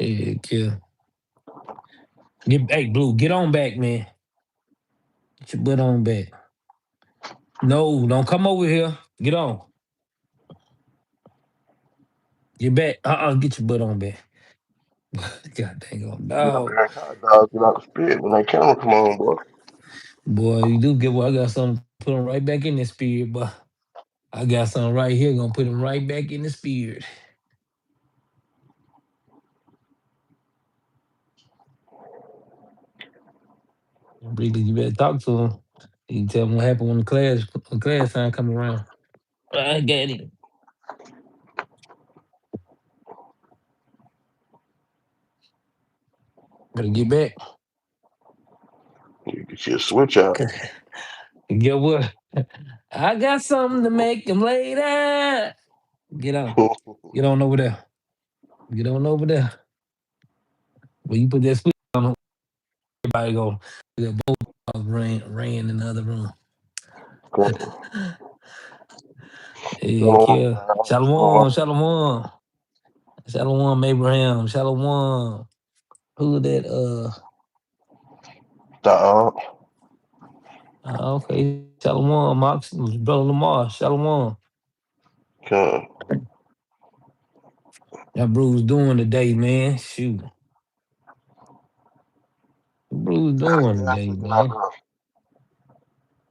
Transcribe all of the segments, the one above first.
Heck yeah. Hey, Blue, get on back, man. Get your butt on back. No, don't come over here. Get on. Get back. Get your butt on back. God dang on Get up dog. there and hot dog, get out the spirit when that camera come on, boy. Boy, you do get what I got something to put him right back in the spirit, but I got something right here gonna put him right back in the spirit. Really, you better talk to him. You can tell him what happened when class time come around. I got it. Better get back. You get your switch out. Get what? I got something to make him lay down. Get on. Get on over there. Get on over there. When you put that switch on, everybody go. The both ran in the other room. Heck Shalom, yeah. Shalom, shalom. Shalom, Abraham. Shalom. Who that? dog. Okay. Shalom, Mox. Brother Lamar. Shalom. Come. That Bruce doing today, man. Shoot. What Bruce How's doing gas today, looking out man.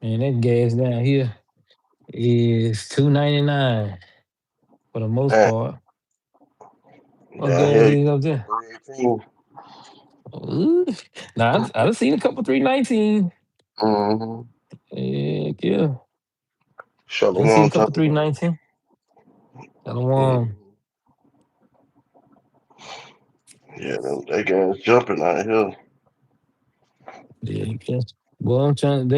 Man, that gas down here is $2.99 for the most there? part. What Down gas here, is up there? 318. Ooh. Nah, I done seen a couple 319. Mm-hmm. Heck yeah. I done seen a Shalom, couple Tony. 319. Shalom. Mm-hmm. Yeah, they guys jumping out here. Yeah, yeah. Well, I'm trying.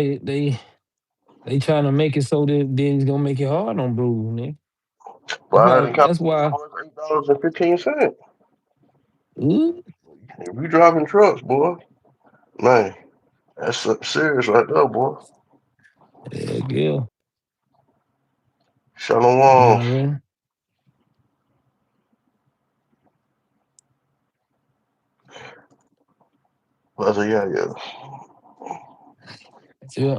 They trying to make it so that then it's gonna make it hard on Bruce, man. That's But I heard why. in That's California, why. boy, it's $8.15. Ooh, If we driving trucks, boy, man, that's something serious right there, boy. heck yeah. Shalom. Nah, really. Brother, yeah, yeah. Yeah.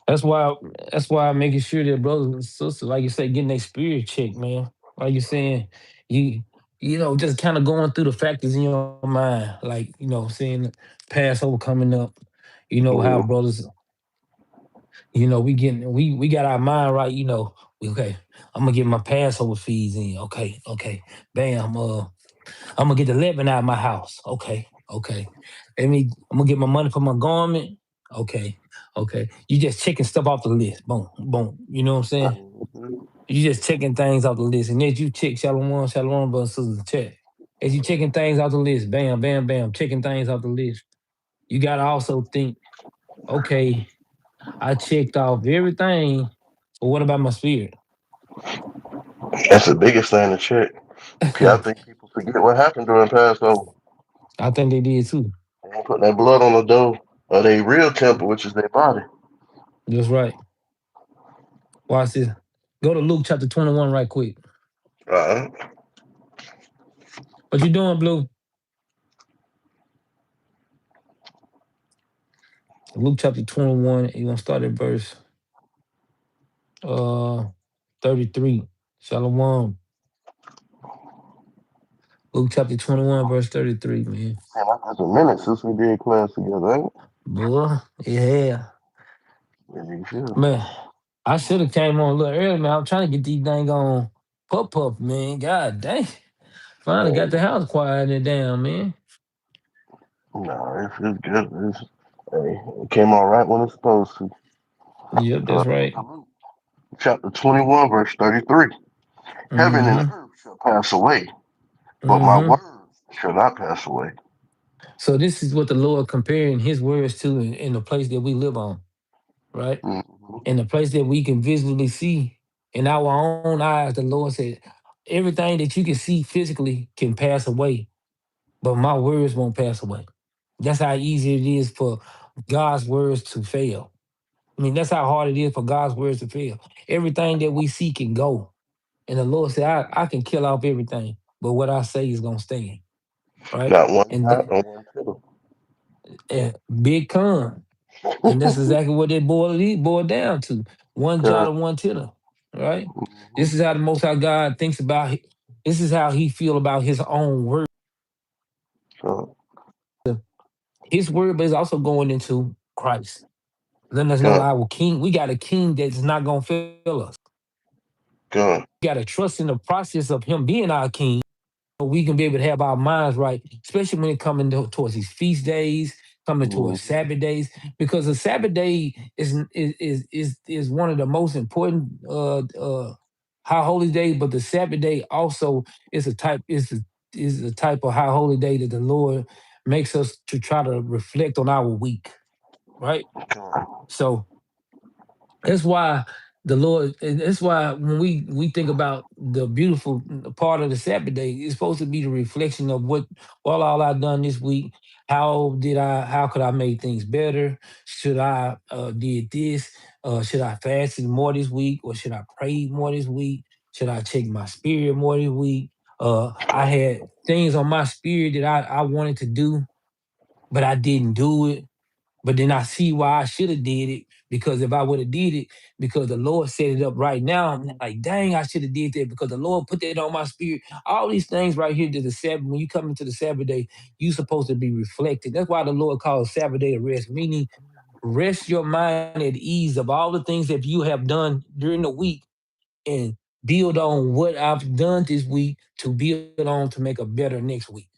That's why. That's why I'm making sure that brothers and sisters, like you say, getting their spirit checked, man. Like you saying, you just kind of going through the factors in your mind, like seeing Passover coming up. How Mm-hmm. brothers, we got our mind right. Okay, I'm gonna get my Passover fees in. Okay, okay, bam. I'm gonna get the leaven out of my house. Okay, okay. I'm gonna get my money for my garment. Okay, okay. You just checking stuff off the list. Boom, boom. You know what I'm saying? Mm-hmm. You just checking things off the list, and as you check shalom, shalom, brothers and sisters, check. As you checking things off the list, bam, bam, bam, checking things off the list. You gotta also think, okay, I checked off everything, but what about my spirit? That's the biggest thing to check. I think people forget what happened during Passover. I think they did too. They ain't put that blood on the door of their real temple, which is their body. That's right. Watch this. Go to Luke chapter 21 right quick. Right? What you doing, Blue? Luke chapter 21, you're gonna start at verse uh 33. Shalom. Luke chapter 21, verse 33, man. Man, that's a minute since we did class together, ain't it? Boy, yeah. Yeah, you should. Man, I should have came on a little early, man. I'm trying to get these dang on pup, man. God dang. Finally got the Man, house quiet and down, man. no, it's good. Hey, it came out right when it's supposed to. Yep, that's Book right. of Luke, chapter 21, verse 33. Heaven and Mm-hmm. earth shall pass away, but my Mm-hmm. words shall not pass away. So this is what the Lord comparing his words to in the place that we live on, right? Mm-hmm. In the place that we can visibly see in our own eyes, the Lord said, everything that you can see physically can pass away, but my words won't pass away. That's how easy it is for God's words to fail. I mean, that's how hard it is for God's words to fail. Everything that we see can go. And the Lord said, I can kill off everything, but what I say is going to stand. right? Not one And jot or one tittle. uh, big con, and that's exactly what it boiled down to: one jot Con, or one tittle, right? This mhm, is how the Most High God thinks about. This is how He feel about His own word. con, His word, but it's also going into Christ. Letting us know con, our King. We got a King that's not gonna fail us. con, We got to trust in the process of Him being our King, so we can be able to have our minds right, especially when it coming towards these feast days, coming towards mhm, Sabbath days, because the Sabbath day is one of the most important high holy days. But the Sabbath day also is a type of high holy day that the Lord makes us to try to reflect on our week, right? con, So that's why the Lord, and that's why when we think about the beautiful part of the Sabbath day, it's supposed to be the reflection of what all I've done this week. How could I make things better? Should I did this? Should I fasted more this week, or should I pray more this week? Should I check my spirit more this week? I had things on my spirit that I wanted to do, but I didn't do it. But then I see why I should have did it, because if I would have did it, because the Lord set it up right now, I'm like, dang, I should have did that because the Lord put that on my spirit. All these things right here to the Sabbath. When you come into the Sabbath day, you supposed to be reflected. That's why the Lord calls Sabbath day a rest, meaning rest your mind at ease of all the things that you have done during the week, and build on what I've done this week to build on to make a better next week,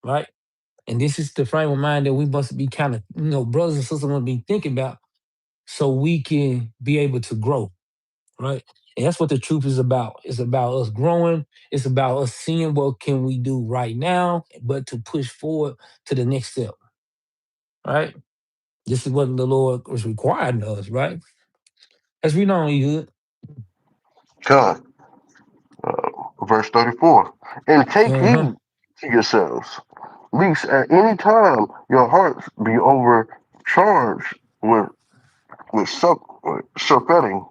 right? And this is the frame of mind that we must be kind of, brothers and sisters must be thinking about, so we can be able to grow, right? And that's what the truth is about. It's about us growing. It's about us seeing what can we do right now, but to push forward to the next step, right? This is what the Lord was requiring of us, right? As we know, you good. con. Verse 34. And take Uh-huh. heed to yourselves, lest at any time your hearts be overcharged with surfeiting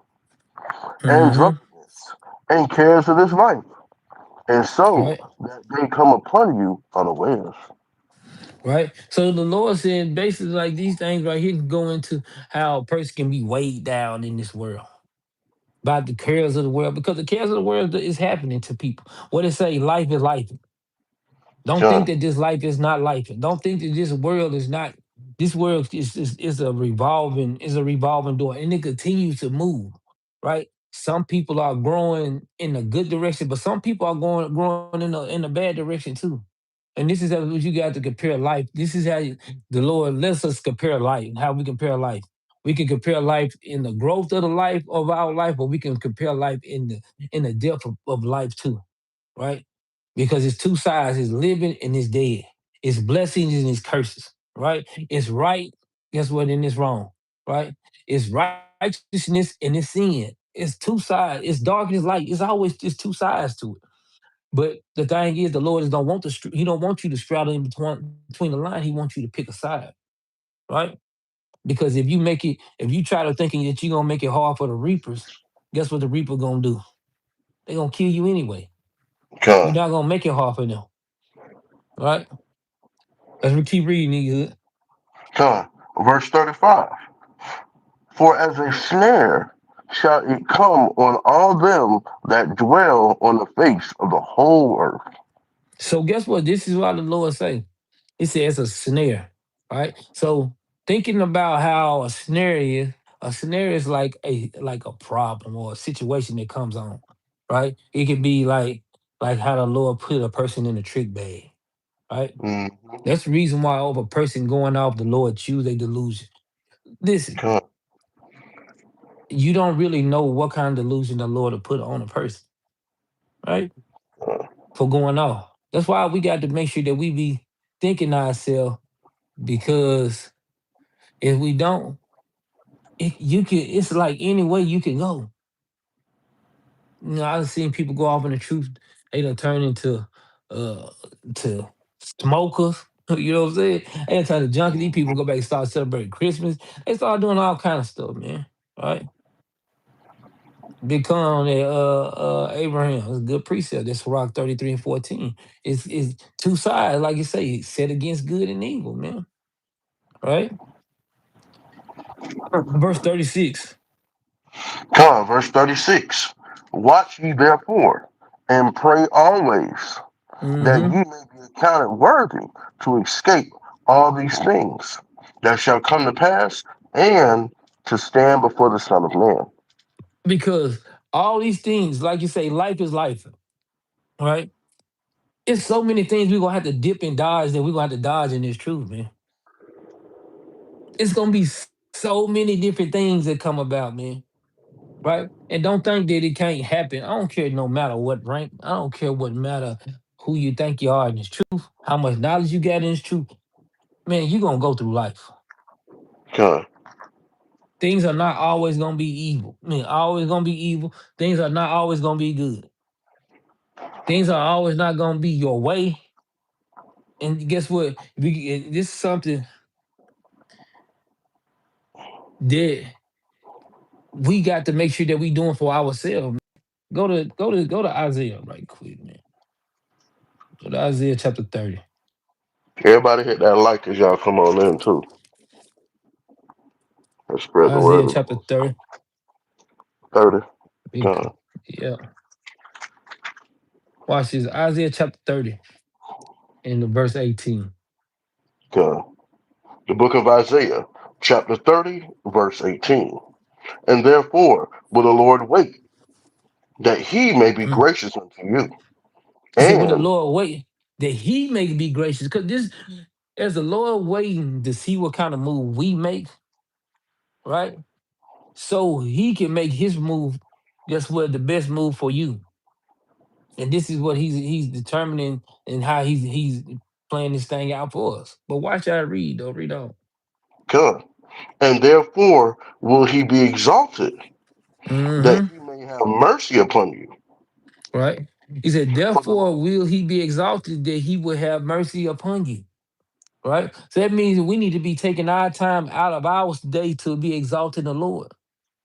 and Mm-hmm. drunkenness and cares of this life, and so Right. that they come upon you unawares. Right. So the Lord said basically like these things right here can go into how a person can be weighed down in this world by the cares of the world, because the cares of the world is happening to people. What it say, life is life. Don't think Con, that this life is not life. Don't think that this world is not. This world is a revolving door, and it continues to move. Right. Some people are growing in a good direction, but some people are growing in a bad direction too. And this is how what you got to compare life. This is how the Lord lets us compare life. How we compare life. We can compare life in the growth of the life of our life, but we can compare life in the depth of life too, right? Because it's two sides: it's living and it's dead. It's blessings and it's curses, right? It's right, guess what? And it's wrong, right? It's righteousness and it's sin. It's two sides. It's dark and it's light. It's always just two sides to it. But the thing is, the Lord is don't want He don't want you to straddle in between the line. He wants you to pick a side, right? Because if you try to thinking that you're gonna make it hard for the reapers, guess what the reaper gonna do? They're gonna kill you anyway. You're con, not gonna make it hard for them, right? As we keep reading, nigga. con. Verse 35. For as a snare shall it come on all them that dwell on the face of the whole earth. So guess what? This is what the Lord say. He says it's a snare, right? So thinking about how a snare is like a problem or a situation that comes on, right? It could be like how the Lord put a person in a trick bag, right? Mm-hmm. That's the reason why over a person going off the Lord choose a delusion. Listen, Con, you don't really know what kind of delusion the Lord will put on a person, right? con, For going off. That's why we got to make sure that we be thinking to ourselves, because if we don't, it's like any way you can go. I've seen people go off in the truth. They done turn into uh to smokers. You know what I'm saying? They done turn to junkies. These people go back and start celebrating Christmas. They start doing all kind of stuff, man. Right? become a Abraham. It's a good precept. That's Rock 33 and 14. It's two sides, like you say, set against good and evil, man. Right? Verse 36. Come, verse 36. Watch ye therefore, and pray always, that Mm-hmm. ye may be accounted worthy to escape all these things that shall come to pass, and to stand before the Son of Man. Because all these things, like you say, life is life, right? It's so many things we're gonna have to dip and dodge that we're gonna have to dodge in this truth, man. It's gonna be so many different things that come about, man. Right? And don't think that it can't happen. I don't care no matter what rank. I don't care what matter who you think you are in this truth, how much knowledge you got in this truth. Man, you're gonna go through life. Come, Things are not always gonna be evil. I mean, always gonna be evil. Things are not always gonna be good. Things are always not gonna be your way. And guess what? This is something that we got to make sure that we doing for ourselves. Go to Isaiah right quick, man. Go to Isaiah chapter 30. everybody hit that like as y'all come on in too. Let's spread the word Isaiah of the chapter Most 30. 30. Because, Come, yeah. Watch this. Isaiah chapter 30 and the verse 18. come. The book of Isaiah, chapter 30, verse 18. And therefore will the Lord wait, that he may be Mm. gracious unto you, He said, with the and Lord wait, that he may be gracious. Because this, as the Lord waiting to see what kind of move we make, right? So he can make his move, guess what, the best move for you. And this is what he's determining and how he's playing this thing out for us. But watch I read though, read on. come. And therefore will he be exalted, that Mm-hmm. he may have mercy upon you. Right? He said, For the therefore Lord, will he be exalted that he will have mercy upon you. Right? So that means that we need to be taking our time out of our day to be exalting the Lord.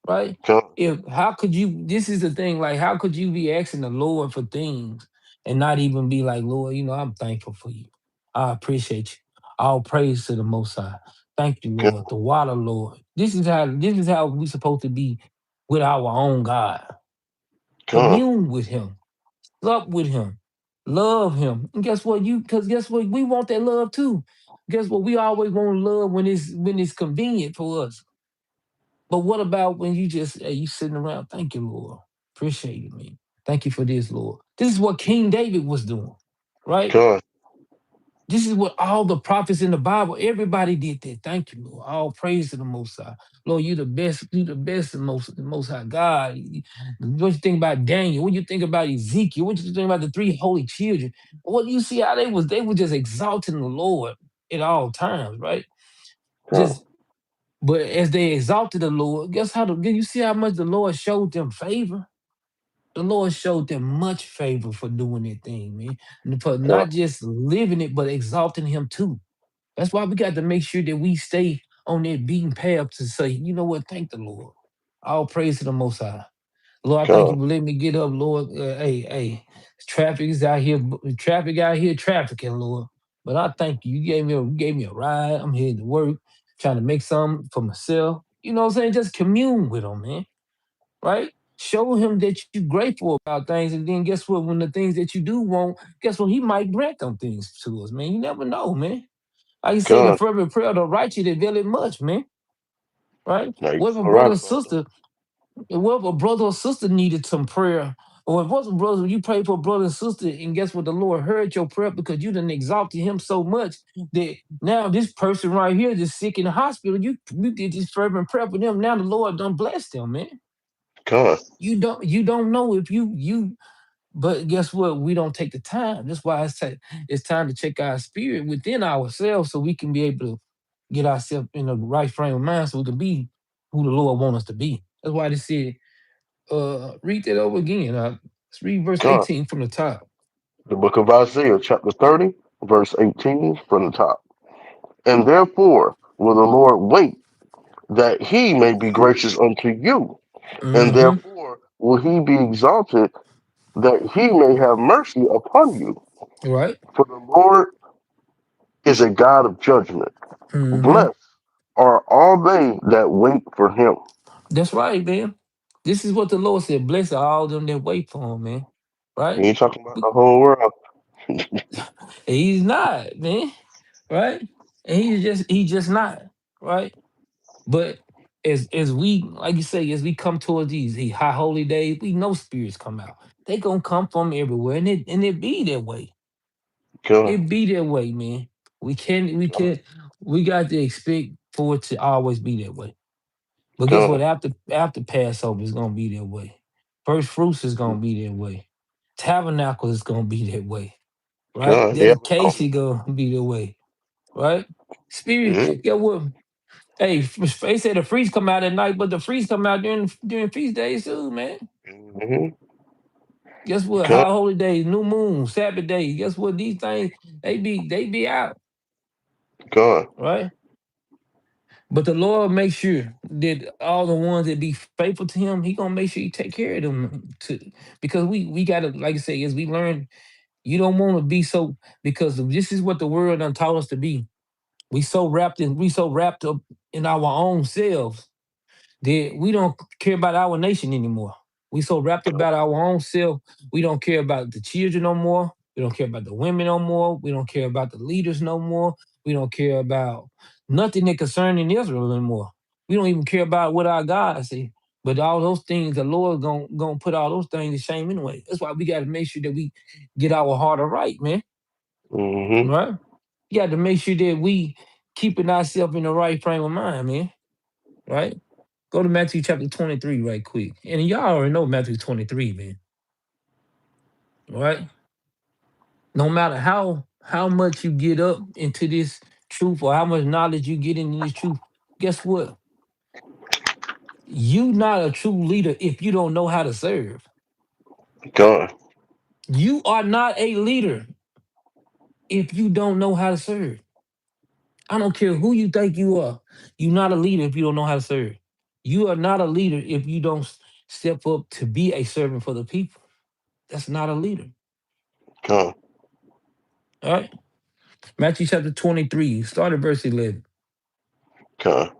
Right? come, If how could you this is the thing, like how could you be asking the Lord for things and not even be like, Lord, I'm thankful for you. I appreciate you. All praise to the most high. Thank you, Lord. come, The water, Lord. This is how we supposed to be with our own God. come, Commune with him, sup with him, love him. And guess what? Because guess what? We want that love too. Guess what? We always want love when it's convenient for us. But what about when you just you sitting around? Thank you, Lord. Appreciate it, man. Thank you for this, Lord. This is what King David was doing, right? come, This is what all the prophets in the Bible, everybody did that. Thank you, Lord. All praise to the Most High. Lord, you the best, you the best and most High God. What you think about Daniel? What you think about Ezekiel? What you think about the three holy children? What you see how they were just exalting the Lord at all times, right? come, Just but as they exalted the Lord, guess how you see how much the Lord showed them favor? The Lord showed them much favor for doing that thing, man. And for come, not just living it, but exalting him too. That's why we got to make sure that we stay on that beaten path to say, you know what, thank the Lord. All praise to the Most High. Lord, I thank you come, for letting me get up, Lord. Hey, traffic is out here, trafficking, Lord. But I thank you. You gave me a ride. I'm heading to work, trying to make something for myself. You know what I'm saying? Just commune with him, man. Right? Show him that you're grateful about things, and then guess what? When the things that you do want, guess what? He might grant them things to us, man. You never know, man. Like you said, the come. fervent prayer of the righteous avail it much, man. Right? Now you Whether so brother right or about that. sister whoever brother or sister needed some prayer, or if wasn't brother, you prayed for a brother and sister, and guess what? The Lord heard your prayer because you done exalted him so much that now this person right here that's sick in the hospital, you did this fervent prayer for them. Now the Lord done blessed them, man. Come, You don't know if you but guess what? We don't take the time. That's why it's time to check our spirit within ourselves so we can be able to get ourselves in the right frame of mind so we can be who the Lord wants us to be. That's why they said read that over again. Let's read verse come. 18 from the top. The book of Isaiah, chapter 30, verse 18 from the top. And therefore will the Lord wait, that he may be gracious unto you, and Mm-hmm. therefore will he be exalted, that he may have mercy upon you. Right? For the Lord is a God of judgment. Hmm. Blessed are all they that wait for him. That's right, man. This is what the Lord said. Bless all them that wait for him, man. He Right? ain't talking about the whole world. And he's not, man. Right? And he just not. Right? But as we, like you say, as we come towards these high holy days, we know spirits come out. They gonna come from everywhere, and it be that way. God, It be that way, man. God, We got to expect for it to always be that way. But guess what? God, After Passover is gonna be that way. First fruits is gonna be that way. Tabernacle is gonna be that way. Right? God, hell no. Dedication gonna be that way. Right? Spirit, Mm-hmm. get what? Hey, they said the freeze come out at night, but the freeze come out during feast days too, man. Mm-hmm. Guess what? God, High holy days, new moon, Sabbath days. Guess what? These things they be out, God, right? But the Lord makes sure that all the ones that be faithful to Him, He gonna make sure He take care of them. Because we gotta, like I say, as we learn, you don't want to be so, because this is what the world done taught us to be. We so wrapped up in our own selves that we don't care about our nation anymore. We so wrapped God, about our own self, we don't care about the children no more. We don't care about the women no more. We don't care about the leaders no more. We don't care about nothing that concerning Israel anymore. We don't even care about what our God say. But all those things, the Lord gonna put all those things to shame anyway. That's why we got to make sure that we get our heart right, man. mm-hmm. Right? You got to make sure that we keeping ourselves in the right frame of mind, man. Right? Go to Matthew chapter 23 right quick. And y'all already know Matthew 23, man. Right? No matter how much you get up into this truth or how much knowledge you get into this truth, guess what? You not a true leader if you don't know how to serve. God, You are not a leader if you don't know how to serve. I don't care who you think you are. You're not a leader if you don't know how to serve. You are not a leader if you don't step up to be a servant for the people. That's not a leader. God, All right. Matthew chapter 23, start at verse 11. God.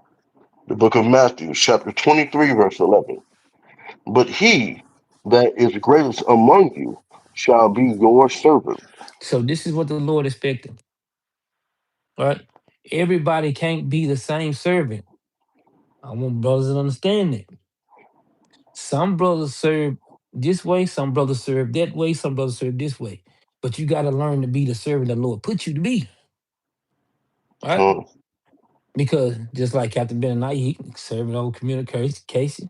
The book of Matthew, chapter 23, verse 11. But he that is greatest among you shall be your servant. So this is what the Lord expected. Right? Everybody can't be the same servant. I want brothers to understand that. Some brothers serve this way, some brothers serve that way, some brothers serve this way. But you got to learn to be the servant the Lord put you to be. Right? God, Because just like Captain Benaniyah, he can serve it over communication.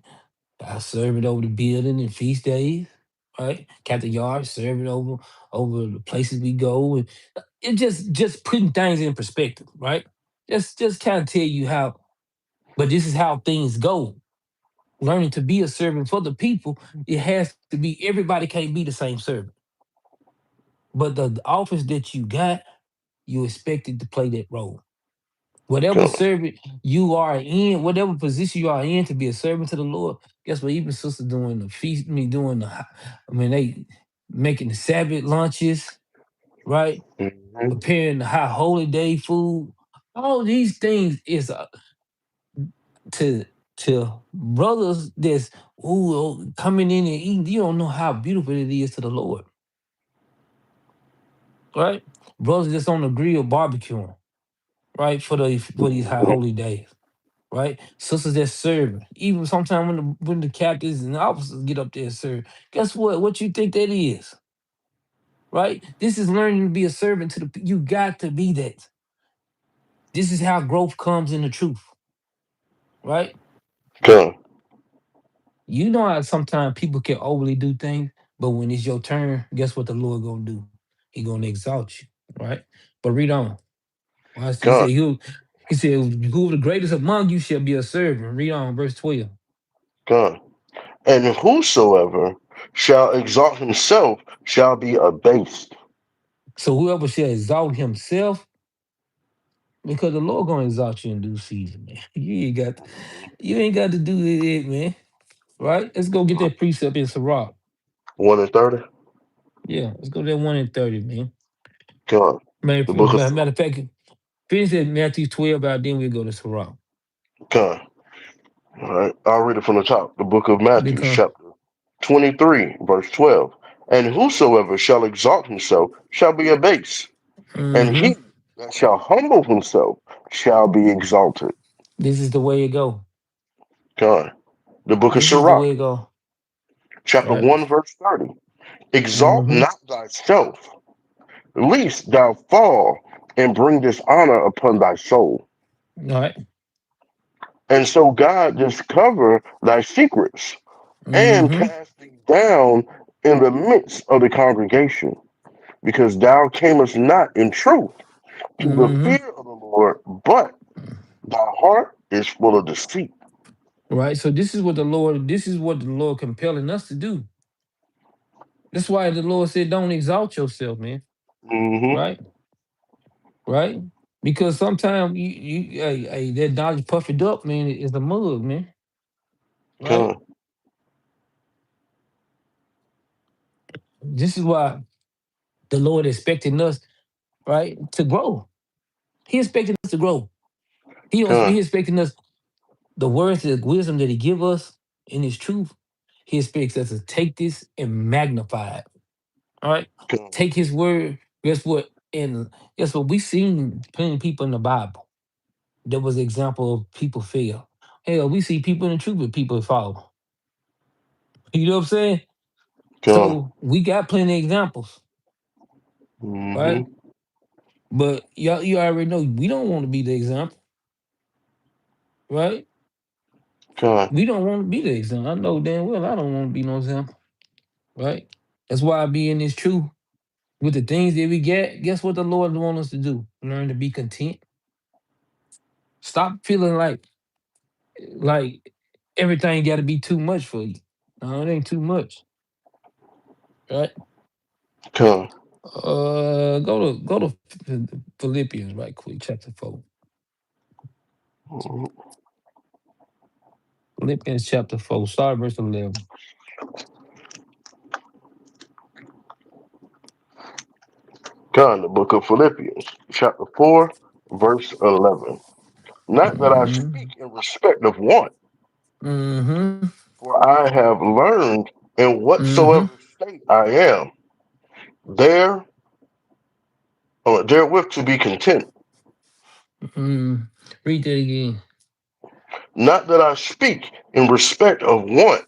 I serve it over the building and feast days. Right? Captain Yard serve it over the places we go. And it just putting things in perspective, right? Just kind of tell you how, but this is how things go. Learning to be a servant for the people, it has to be everybody can't be the same servant. But the office that you got, you expected to play that role. Whatever God, servant you are in, whatever position you are in to be a servant to the Lord, guess what? Even sister doing the feast, doing I mean, they making the Sabbath lunches, right? mm-hmm. Preparing the high holy day food. All these things is to brothers that's coming in and eating. You don't know how beautiful it is to the Lord, right? Brothers that's on the grill barbecuing, right, for these high Mm-hmm. holy days, right? Sisters that serving. Even sometimes when the captains and officers get up there and serve, guess what? What you think that is, right? This is learning to be a servant to the. You got to be that. This is how growth comes in the truth, right? God, You know how sometimes people can overly do things, but when it's your turn, guess what the Lord gonna do? He gonna exalt you, right? But read on. Watch this. He God, said, he said, who the greatest among you shall be a servant. Read on, verse 12. God. And whosoever shall exalt himself shall be abased. So whoever shall exalt himself, because the Lord gonna exalt you in due season, man. You ain't got to do it, man. Right? Let's go get that precept in Sirach. 1 and 30. Yeah, let's go to that 1 and 30, man. Con. Matter, The book of matter of fact, finish at Matthew 12 out, then we'll go to Sirach. Con. All right, I'll read it from the top. The book of Matthew, Because, chapter 23, verse 12. And whosoever shall exalt himself shall be abased, and mm-hmm, he that shall humble himself shall be exalted. this is the way it go. Con. The book of This is the Sirach, way it go. chapter Right? 1, verse 30. Exalt Mm-hmm. not thyself, lest thou fall and bring dishonor upon thy soul. All right. And so God just cover thy secrets and Mm-hmm. cast thee down in the midst of the congregation, because thou camest not in truth to the Mm-hmm. fear of the Lord, but thy heart is full of deceit. Right. So this is what the Lord compelling us to do. That's why the Lord said, don't exalt yourself, man. Mm-hmm. Right? Right? Because sometimes that knowledge puffed up, man, is a mug, man. Right? Con, This is why the Lord expecting us, right, to grow. He expecting us to grow. He con, expecting us the words, the wisdom that He give us in His truth. He expects us to take this and magnify it. All right, con, take His word. Guess what? And guess what? We seen plenty of people in the Bible. There was an example of people fail. Hell, we see people in the truth, but people follow. You know what I'm saying? con. So we got plenty of examples, right? Mm-hmm. But y'all, you already know we don't want to be the example, right? Con, We don't want to be the example. I know damn well I don't want to be no example, right? That's why I be in this truth with the things that we get. Guess what the Lord wants us to do? Learn to be content. Stop feeling like everything got to be too much for you. No, it ain't too much, right? con. Go to Philippians right quick, chapter 4. Mhm. Philippians chapter 4, start verse 11. Con, the book of Philippians, chapter 4, verse 11. Not that I speak Mm-hmm. in respect of want, Mm-hmm. for I have learned in Mm-hmm. whatsoever state I am, there therewith to be content. Mm. Read that again. Not that I speak in respect of want,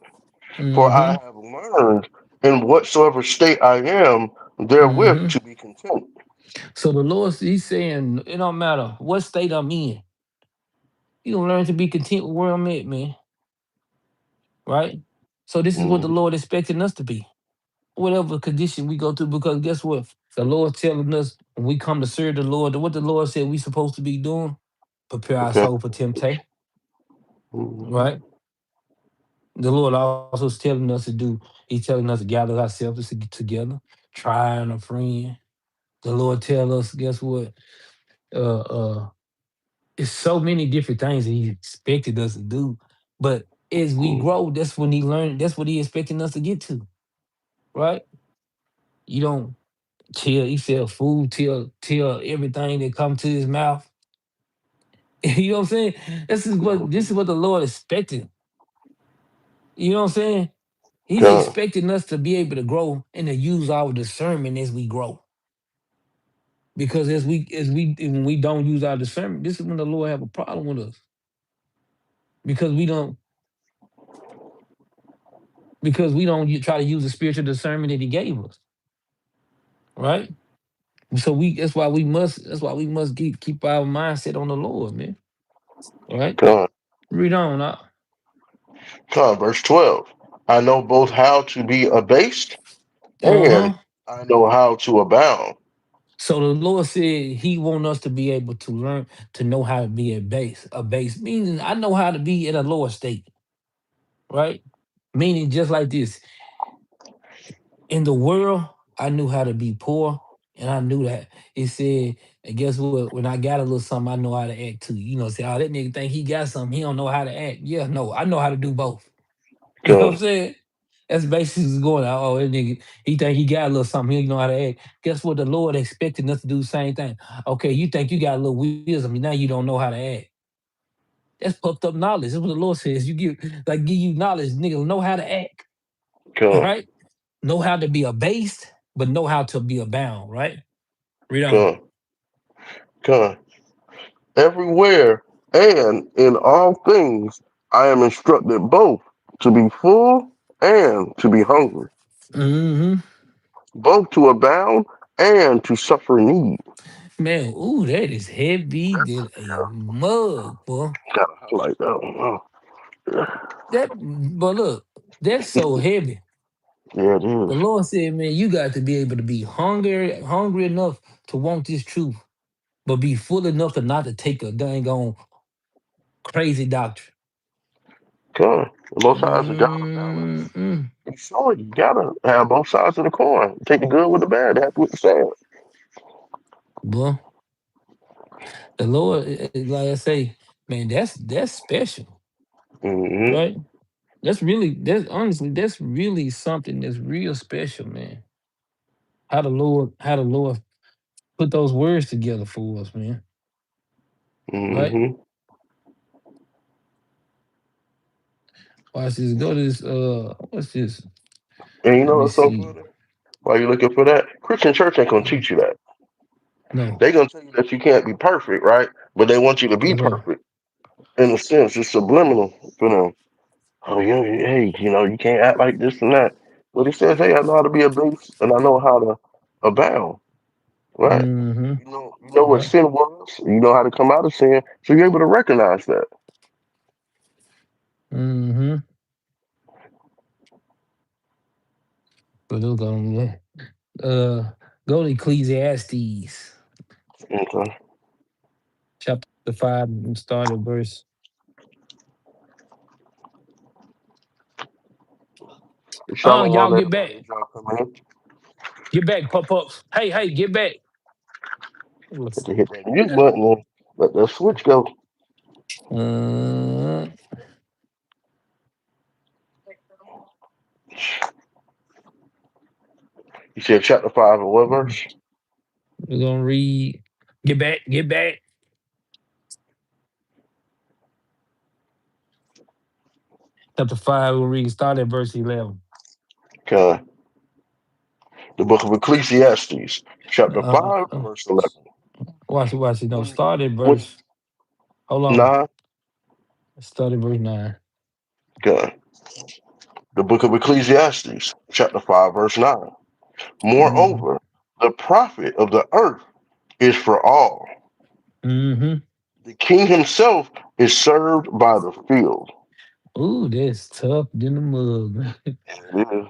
for I Mm-hmm. have learned in whatsoever state I am, therewith Mm-hmm. to be content. So the Lord, He's saying, it don't matter what state I'm in. You gonna learn to be content with where I'm at, man. Right? So this is what the Mm-hmm. Lord expecting us to be. Whatever condition we go through, because guess what? The Lord telling us when we come to serve the Lord, what the Lord said we supposed to be doing, prepare our Okay. soul for temptation. Mm-hmm. Right? The Lord also is telling us to do, He's telling us to gather ourselves together, trying a friend. The Lord tell us, guess what? Uh uh it's so many different things that He expected us to do. But as we grow, that's when He learned, that's what He expecting us to get to. Right? You don't tell, He said food, tell everything that come to His mouth. You know what I'm saying? This is what the Lord expected. You know what I'm saying? He's Okay. expecting us to be able to grow and to use our discernment as we grow. Because as we when we don't use our discernment, this is when the Lord have a problem with us. Because we don't try to use the spiritual discernment that He gave us, right? So that's why we must keep our mindset on the Lord, man. All right, Okay. read on. Okay. Verse 12. I know both how to be abased and Uh-huh. I know how to abound. So the Lord said He want us to be able to learn to know how to be a base, meaning I know how to be in a lower state, right? Meaning just like this. In the world, I knew how to be poor, and I knew that. It said, and guess what? When I got a little something, I know how to act too. Say, oh, that nigga think he got something, he don't know how to act. Yeah, no, I know how to do both. You know what I'm Con, saying? That's basically what's going on. Oh, that nigga, he think he got a little something. He don't know how to act. Guess what? The Lord expecting us to do the same thing. Okay, you think you got a little wisdom. Now you don't know how to act. That's puffed up knowledge. That's what the Lord says. You give like give you knowledge, nigga. Know how to act. All con, right. Know how to be abased, but know how to be abound. Right. Read on. con, con. Everywhere and in all things I am instructed both to be full and to be hungry, Mm-hmm. both to abound and to suffer need. Man, ooh, that is heavy That's than a mug, boy. gotta highlight that one. That, but look, that's so heavy. Yeah, it The is. Lord said, man, you got to be able to be hungry enough to want this truth, but be full enough to not to take a dang on crazy doctrine. Con. Both sides have got to balance. Mm-mm. You sure you gotta have both sides of the coin. Take the good with the bad, happy with the sad. Boy, the Lord, like I say, man, that's special, Mm-hmm. right? That's honestly, that's really something that's real special, man. How the Lord put those words together for us, man. Right? Mm-hmm. Watch this. Go to this. What's this? And you Let know me what's so see. funny? While you're looking for that, Christian church ain't gonna Uh, teach you that. No, They gonna tell you that you can't be perfect, right? But they want you to be that's right. perfect. In a sense, it's subliminal for them. Oh, yeah, hey, you can't act like this and that. But he says, hey, I know how to be a base and I know how to abound, right? Mm-hmm. You know what Right. sin was. You know how to come out of sin, so you're able to recognize that. Mm-hmm. But look on yeah. Go to Ecclesiastes Okay. chapter 5 and start at verse. Shalom, Y'all get back. everybody. Y'all coming in. Get back, pop-ups. Hey, get back. Got to hit that mute button and let that switch go. Uh, You said chapter 5 and what verse? we're gonna read. Get back. Chapter 5, we'll read start at verse 11. Okay. The book of Ecclesiastes, chapter Uh, 5, uh, verse 11. watch it. No, When, start at when, verse. Hold on. 9, Start at verse 9. okay. The book of Ecclesiastes, chapter 5, verse 9. Mm-hmm. Moreover, the profit of the earth is for all. Mm-hmm. The king himself is served by the field. Ooh, that's tough than the mug, man. It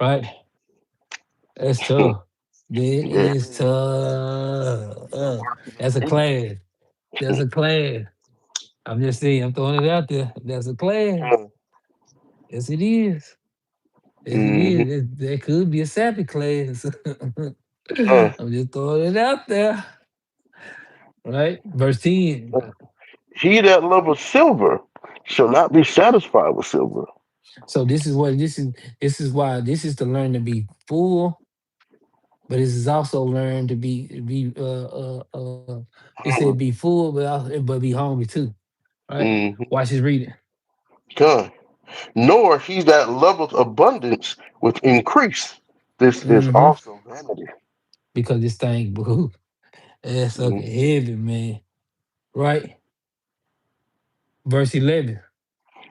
Right? That's is. tough. That Yeah, it is is. tough. The workers That's a indeed. class. That's a class. I'm just saying, I'm throwing it out there. That's a class. Yes, it is. Yes, it Mm-hmm. is. That could be a Sabbath class. Uh, I'm just throwing it out there. Right? Verse 10. he that loveth silver shall not be satisfied with silver. So this is why this is to learn to be full, but this is also learn to be it said be full but be hungry too. Right? Mm-hmm. Watch his reading. Come. Nor he that loveth abundance with increase. This is Hmm. also vanity. Because this thing, boo, that's sucker Mhm. heavy, man. Right? Verse 11.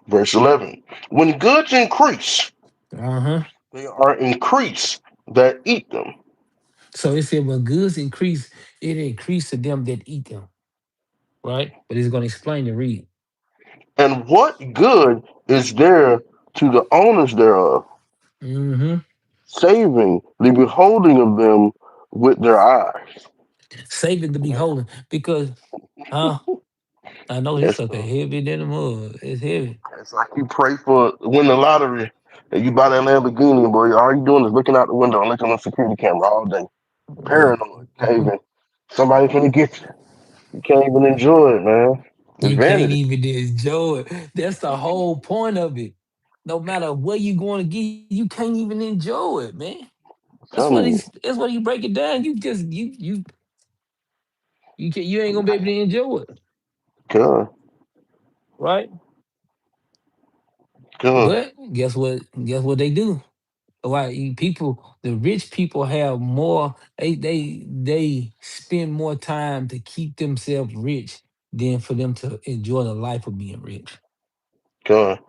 Verse 11. When goods increase, Uh-huh. they are increased that eat them. So it said when goods increase, it increase to them that eat them. Right? But it's gonna explain the read. And what good is there to the owners thereof, Hmm. saving the beholding of them with their eyes? Saving to be holding. Because huh? I know this That's sucker tough. heavy than the mud. It's heavy. It's like you pray for win the lottery and you buy that Lamborghini, boy. All you doing is looking out the window and looking on the security camera all day. Paranoid. Can't even, somebody finna get you. You can't even enjoy it, man. It's You can't vanity. even enjoy it. That's the whole point of it. no matter where you going to get, you can't even enjoy it, man. Telling you, That's what you break it down. You ain't gonna be able to enjoy it, good, right? good, But guess what? Guess what they do? Why people, the rich people have more. They spend more time to keep themselves rich than for them to enjoy the life of being rich, good.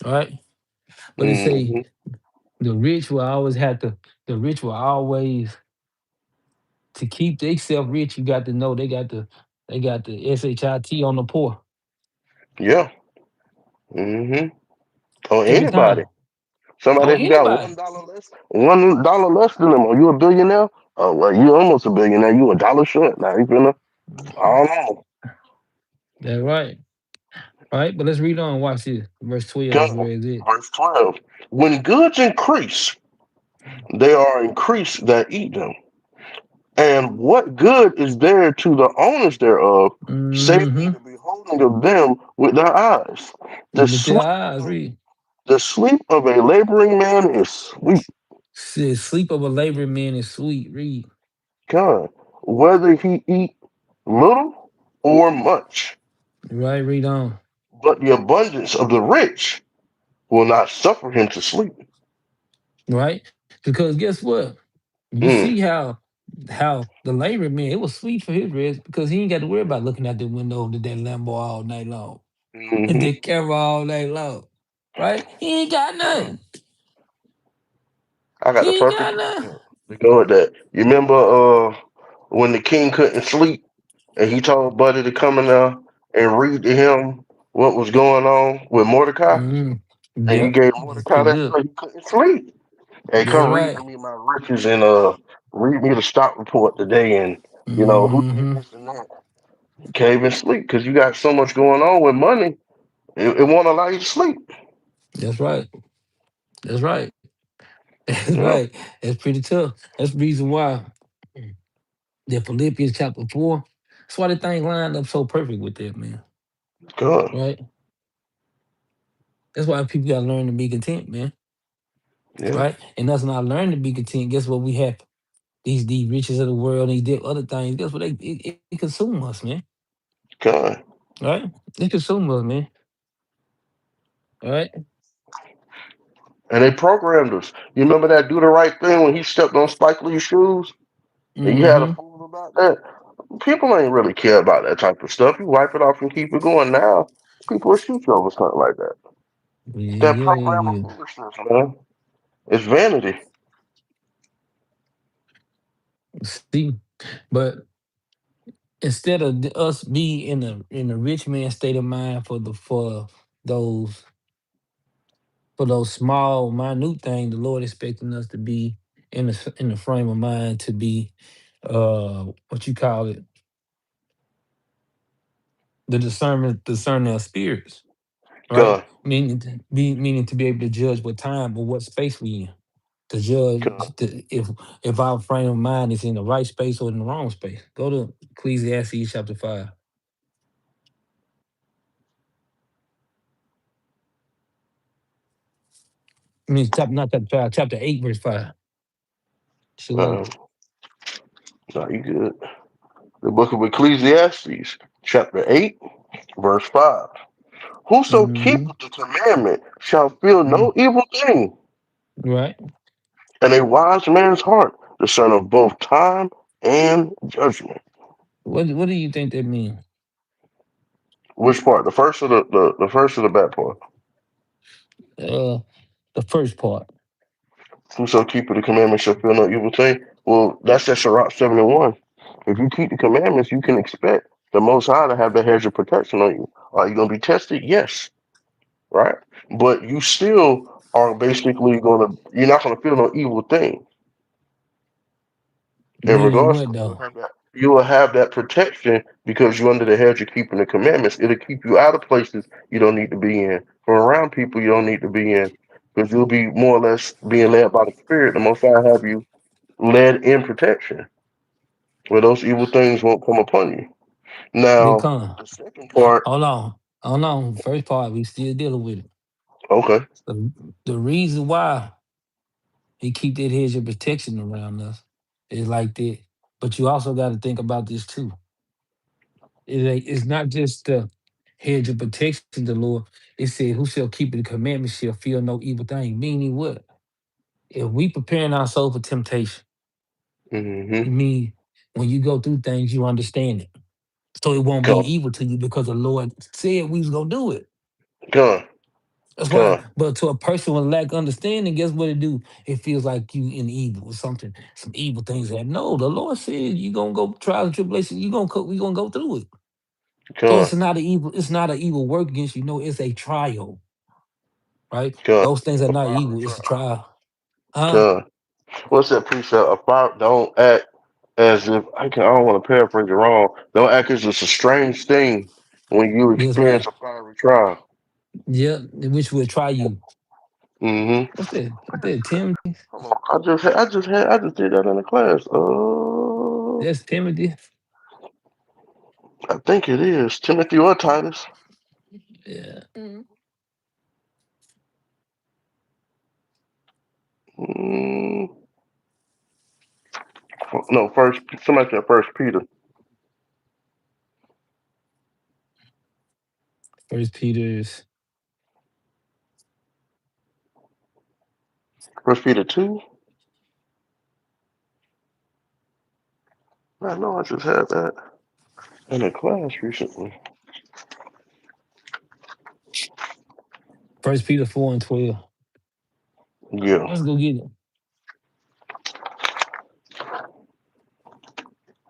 right? But they say Mm-hmm. the rich will always have to. The rich will always to keep themselves rich. You got to know they got the shit on the poor Yeah. Mm-hmm. Or every anybody. time Somebody on if you got anybody. $1 less than them, are you a billionaire? Oh well, you almost a billionaire. You a dollar short. Now you finna. I don't know. That's right, right. But let's read on. Watch this, verse 12. Go. Where is it? Verse 12. When goods increase, they are increased that eat them. And what good is there to the owners thereof, save ye Mm-hmm. the beholding of them with their eyes? The With their sleep eyes, of, read. the sleep of a laboring man is sweet. Says sleep of a laboring man is sweet. Read. God, whether he eat little or much. Right, read on. But the abundance of the rich will not suffer him to sleep. Right? Because guess what? You see Mm, how the laboring man, it was sweet for his rest because he ain't got to worry about looking out the window to that Lambo all night long. And hmm that camera all night long. Right? He ain't got nothing. I got the He ain't perfect got nothing. example to go with that. You remember when the king couldn't sleep and he told Buddy to come in there and read to him what was going on with Mordecai? Mm. And he Yep. gave That's Mordecai pretty that good. so he couldn't sleep. Hey, That's come read to right. me my riches and read me the stock report today and who did Hmm. this and that. You can't even sleep because you got so much going on with money. It won't allow you to sleep. That's right. That's right. That's Yeah, right. That's pretty tough. That's the reason why that Philippians chapter 4. That's why the thing lined up so perfect with that, man. good. Right? That's why people gotta learn to be content, man. Yeah, Right? And us not learn to be content. Guess what we have? These riches of the world, other things. Guess what? It consume us, man. good. Right? It consume us, man. Right? And they programmed us. You remember that do the right thing when he stepped on Spike Lee's shoes? And you had a Mm-hmm. fool about that? People ain't really care about that type of stuff. You wipe it off and keep it going now. People will shoot you over something like that. Yeah, That yeah, program of yeah, foolishness, man. It's vanity. yeah. See, but instead of us be in a rich man state of mind those those small, minute things, the Lord expecting us to be in the frame of mind to be what you call it, the discerning of spirits, right? Good. Meaning to be able to judge what time or what space we in. To Good. judge if our frame of mind is in the right space or in the wrong space. Go to Ecclesiastes chapter 5. I mean, not chapter 5, chapter 8, verse 5. Shalom. Uh, no, you good. The book of Ecclesiastes, chapter 8, verse 5. Whoso Mm-hmm. keepeth the commandment shall feel no evil thing, Right. and a wise man's heart discerneth both time and judgment. What do you think that means? Which part? The first or the first or the back part? Uh, the first part. Whoso keepeth the commandment shall feel no evil thing. Well, that's that Sirach 71. If you keep the commandments, you can expect the Most High to have the hedge of protection on you. Are you going to be tested? Yes. Right? But you still are basically you're not going to feel no evil thing. In Meaning regards what to though? you will have that protection because you're under the hedge of keeping the commandments. It'll keep you out of places you don't need to be in, from around people you don't need to be in, because you'll be more or less being led by the Spirit. The Most High have you led in protection, where those evil things won't come upon you. Will Now, come. the second part, Hold on. Hold on. First part, we still dealing with it. Okay. The, the reason why he keep that hedge of protection around us is like that. But you also got to think about this too. It's not just the hedge of protection, the Lord. It said, "Who shall keep the commandments shall feel no evil thing." Meaning what? If we preparing ourselves for temptation, it Mm-hmm. mean when you go through things, you understand it, so it won't be Come, evil to you because the Lord said we was gonna do it. come, That's why. come, But to a person with lack of understanding, guess what it do? It feels like you in evil or something, some evil things that no, the Lord said you gonna go trials and tribulation, we gonna go through it. So come, it's not an evil work against you. No, it's a trial, right? come. Those things are A not fiery evil, it's a trial. trial. Huh? Come. What's that precept? A fire. Don't act as if I don't want to paraphrase it wrong. Don't act as it's a strange thing when you That's right. experience a fiery trial. Yeah, which will try you. Mm-hmm. What's that? What's that? Timothy? Hold on. I just did that in the class. That's Timothy. I think it is Timothy or Titus. Yeah. Mm, no, first. Somebody said First Peter. First Peter's First Peter 2. I know I just had that in a class recently. First Peter 4:12. Yeah. Let's go get it.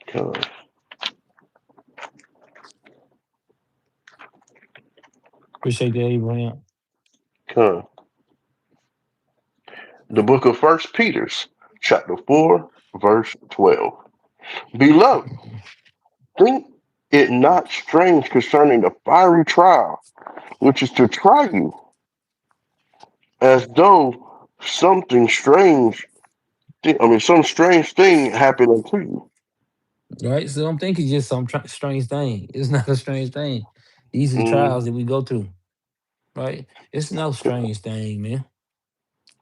Come, Appreciate that, Abraham. come. The book of First Peter's, chapter 4, verse 12. Beloved, think it not strange concerning the fiery trial, which is to try you, as though something strange, some strange thing happened unto you. Right? So I'm thinking just some strange thing. It's not a strange thing. These are the Mm, trials that we go through, right? It's no strange thing, man.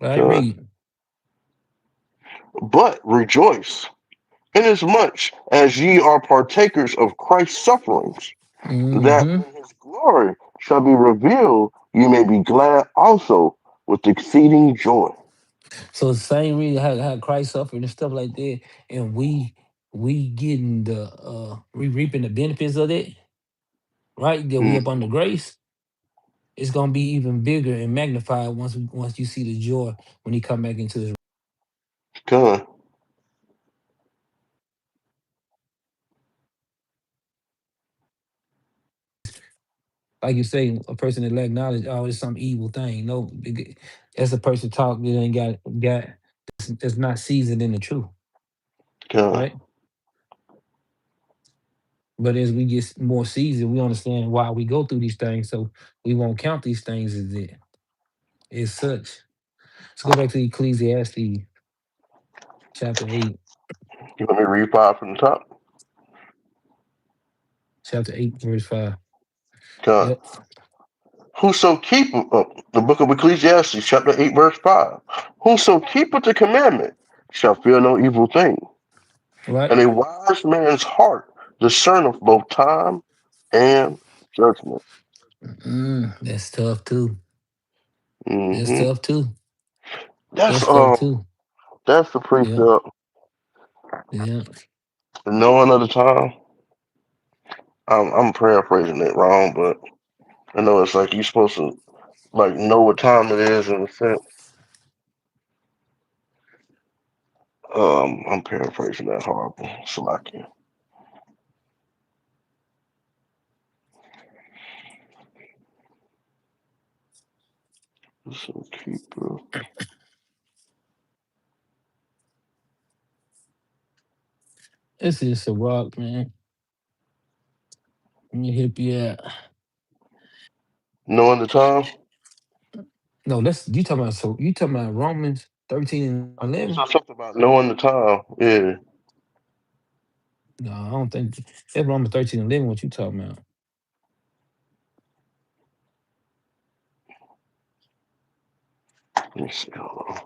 Right? God. Read. But rejoice, inasmuch as ye are partakers of Christ's sufferings, that Mm-hmm. when his glory shall be revealed, you may be glad also with exceeding joy. So the same reason how Christ suffered and stuff like that, and we getting we reaping the benefits of that, right? That we up under Mm, grace. It's gonna be even bigger and magnified once you see the joy when he come back into his. God. Like you say, a person that lack knowledge, oh, it's some evil thing. No, that's a person talk that ain't got that's not seasoned in the truth, God. right? But as we get more seasoned, we understand why we go through these things, so we won't count these things as it is such. Let's go back to Ecclesiastes chapter 8, You want me to read five from the top? chapter 8, verse 5. God. Yep. Whoso keepeth, the book of Ecclesiastes, chapter 8, verse 5. Whoso keepeth the commandment shall fear no evil thing. Right. And a wise man's heart discerneth both time and judgment. That's tough too. That's Hmm. tough too. That's That's tough too. that's the Yeah. precept. Yeah. Knowing of the time. I'm paraphrasing it wrong, but I know it's like you're supposed to like know what time it is in a sense. I'm paraphrasing that horrible. So I can. So keep. This is a rock, man. Let me hip you out. Knowing the time. No, that's you talking about Romans 13 and You 11? said something about knowing the time. Yeah. No, I don't think that's Romans 13 and 11 what you talking about. Let me see. Hold on.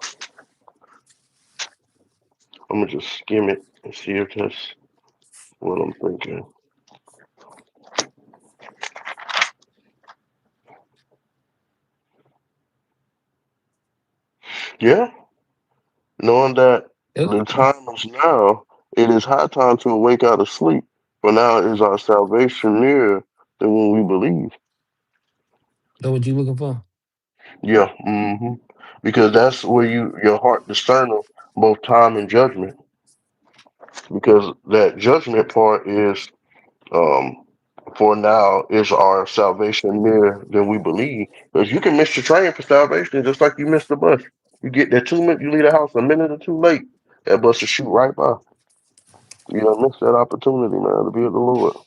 I'm gonna just skim it and see if that's what I'm thinking. Yeah, knowing that Yep. the time is now, it is high time to awake out of sleep. For now is our salvation nearer than when we believe. That what you looking for? Yeah, because that's where your heart discerning both time and judgment. Because that judgment part is um for now is our salvation nearer than we believe. Because you can miss the train for salvation just like you missed the bus. You get there 2 minutes, you leave the house a minute or two late, that bus will shoot right by. You don't miss that opportunity, man, to be with the Lord.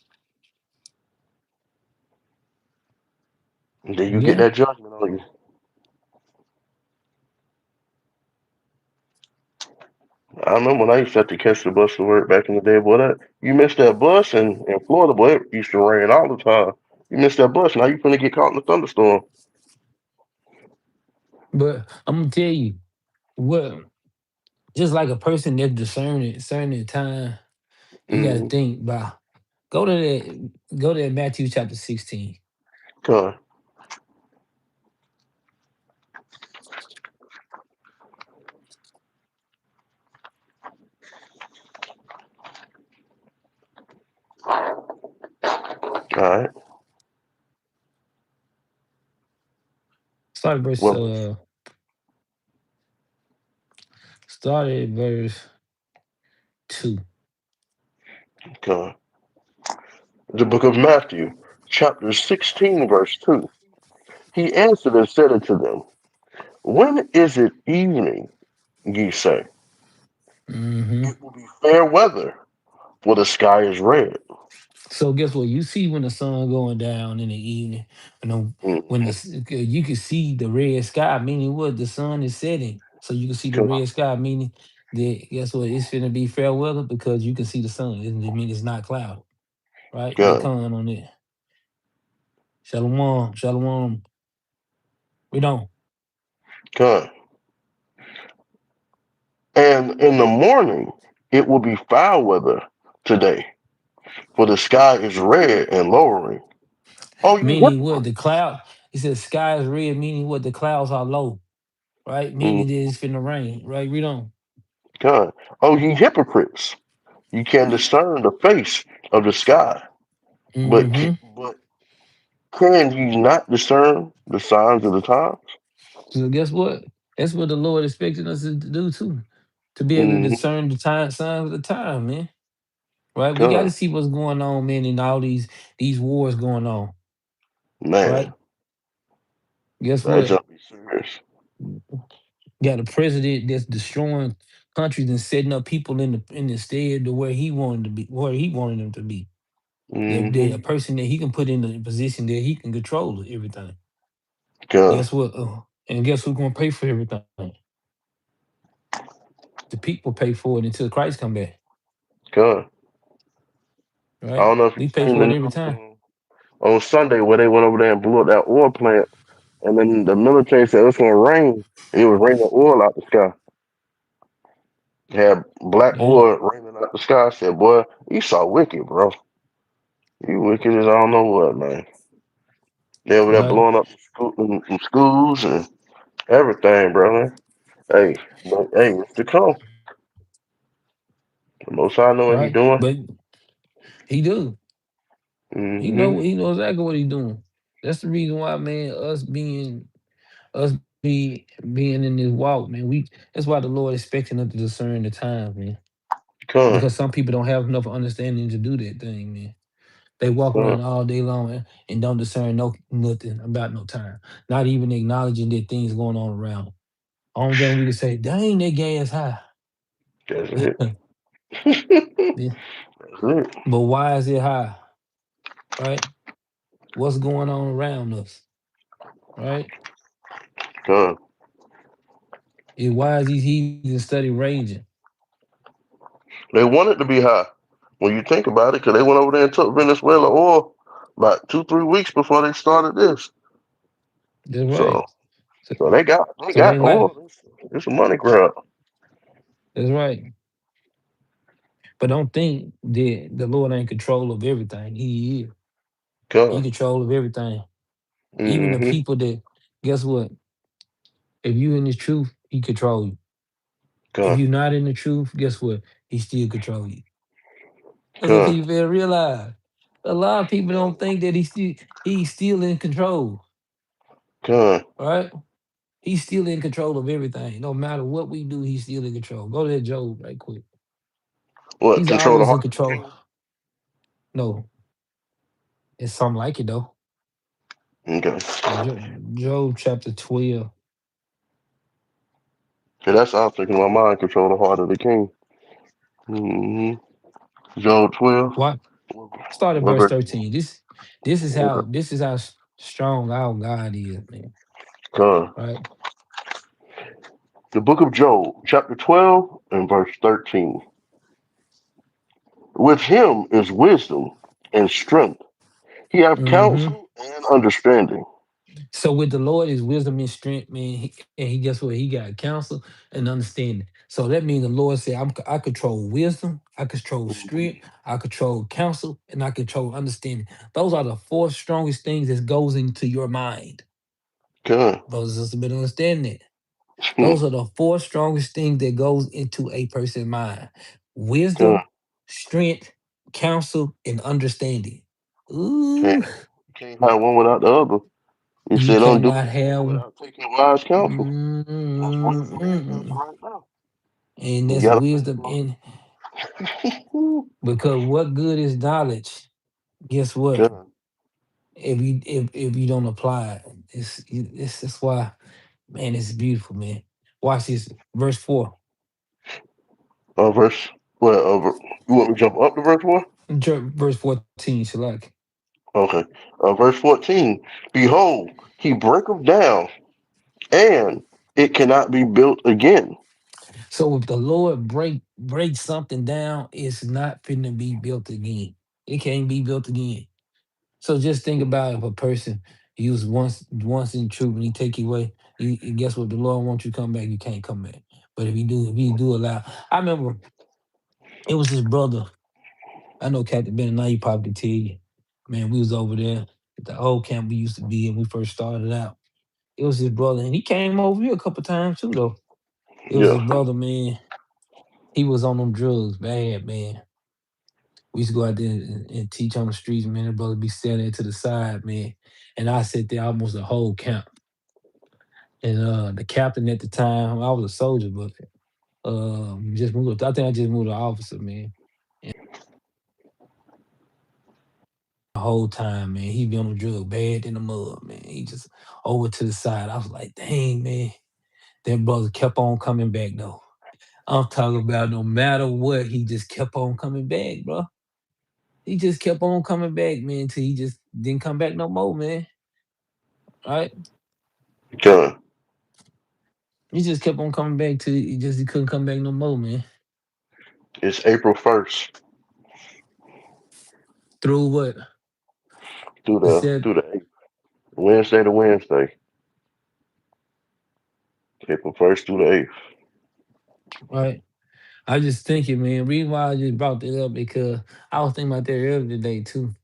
And then you get Yeah. that judgment on you. I remember when I used to have to catch the bus to work back in the day, boy. That you missed that bus in Florida, boy. It used to rain all the time. You missed that bus, now you finna get caught in a thunderstorm. But I'm gonna tell you what. Just like a person that's discerning time, you got to Mm-hmm. think about. Go to that Matthew chapter 16. Con, all right. Start at verse What verse? uh start at verse 2. Con. The book of Matthew, chapter 16, verse 2. He answered and said unto them, when is it evening, ye say? Hmm. It will be fair weather, for the sky is red. So guess what? You see when the sun going down in the evening, when Mm-hmm. you can see the red sky, meaning what the sun is setting. So you can see the Con, red sky, meaning that guess what? It's gonna be fair weather because you can see the sun. It mean it's not clouded, right? They con, con on it. Shalom, shalom. We don't. con. And in the morning, it will be foul weather today, for the sky is red and lowering. Oh, ye Meaning what the hypocrites! cloud. It says sky is red, meaning what the clouds are low, right? Meaning that Mm, it's finna rain, right? Read on. God. Oh, ye hypocrites! You can discern the face of the sky, Hmm. but can ye not discern the signs of the times? So guess what? That's what the Lord expecting us to do too, to be able to Mm-hmm. discern the time signs of the time, man. Right? We got to God, see what's going on, man, and all these wars going on. man, Right? Guess that what? jump be serious. Got a president that's destroying countries and setting up people in the stead to where he wanted to be, where he wanted them to be. They're a Mm-hmm. person that he can put in a position that he can control everything. God, Guess what? And guess who's gonna pay for everything? The people pay for it until Christ come back. God. I Right? don't know if you We pay seen for the it every news time. on Sunday where they went over there and blew up that oil plant, and then the military said it's gonna rain, and it was raining oil out the sky. Had black Yeah. oil raining out the sky. I said, boy, you so wicked, bro. You wicked as I don't know what, man. They over there Right. blowing up them schools and everything, brother. Hey, but hey, it's to come. The most I know what he Right. doing. But he do. Mm-hmm. He knows exactly what he doing. That's the reason why, man, us being in this walk, man, that's why the Lord expecting us to discern the times, man. Come, Because some people don't have enough understanding to do that thing, man. They walk come, around all day long and don't discern nothing about no time. Not even acknowledging that things going on around them. Only thing we can say, dang, that gas high. that's it. Yeah. That's it. But why is it high? Right? What's going on around us? Right? Come. Why is these heathens study raging? They want it to be high. When you think about it, because they went over there and took Venezuela oil about 2, 3 weeks before they started this. That's So right. So, So they so it got ain't like oil. It's a money grab. that's right. But don't think that the Lord ain't control of everything. He is. He Come. control of everything. Even the Mm-hmm. people that guess what? If you in the truth, he control you. If Come. you're not in the truth, guess what? He still control you. That's what Come. people fail to realize. A lot of people don't think that he's still in control, Come. right? He's still in control of everything. No matter what we do, he's still in control. Go to that Job right quick. What? He's Control the always in heart of the control. king? No, it's something like it though. Okay. Job chapter 12. Yeah, that's how I'm thinking in my mind. Control the heart of the king. Mm-hmm. Job 12. What? Start at What verse verse you want? 13. This is Okay. how strong our God is, man. Come. Right? The book of Job, chapter 12 and verse 13. With him is wisdom and strength. He have Hmm. counsel and understanding. So with the Lord is wisdom and strength, man. And he guess what? He got counsel and understanding. So that means the Lord said, I control wisdom, I control Mm-hmm. strength, I control counsel, and I control understanding. Those are the four strongest things that goes into your mind. Come. Brothers and sisters, better understand that. Those are the four strongest things that goes into a person's mind: Come. wisdom, strength, counsel, and understanding. Can't, Ooh, can't have one without the other. You you said don't do cannot anything have. without taking wise counsel. That's wisdom and counsel Mm-mm. right now. And You that's gotta pay wisdom for in it. because what good is knowledge? Guess what? Come. If you don't apply it, it's that's why, man, it's beautiful, man. Watch this, verse 4. Verse, well, you want me to jump up to verse 1? Verse 14, Shalak. Okay. Verse 14. Behold, he breaketh down, and it cannot be built again. So if the Lord break something down, it's not finna be built again. It can't be built again. So just think about if a person used once in truth and he take you away, you guess what? The Lord wants you to come back, you can't come back. But if you do allow, I remember it was his brother. I know Captain Benaniyah, you probably tell you, man, we was over there at the old camp we used to be in. We first started out. It was his brother, and he came over here a couple times too, though. It was his Yeah. brother, man. He was on them drugs, bad man. We used to go out there and teach on the streets, man. The brother be standing to the side, man. And I sat there almost the whole camp. And the captain at the time, I was a soldier, but just moved. I think I just moved to officer, man. And the whole time, man, he be on the drug, bad in the mud, man. He just over to the side. I was like, dang, man. That brother kept on coming back though. I'm talking about no matter what, he just kept on coming back, bro. He just kept on coming back, man, till he just didn't come back no more, man. Right? Come. He just kept on coming back till he couldn't come back no more, man. It's April 1st Through what? through The the said, through the 8th. Wednesday to Wednesday. April 1st through the 8th. right? I just thinking, man. Reason why I just brought that up because I was thinking about that earlier today too.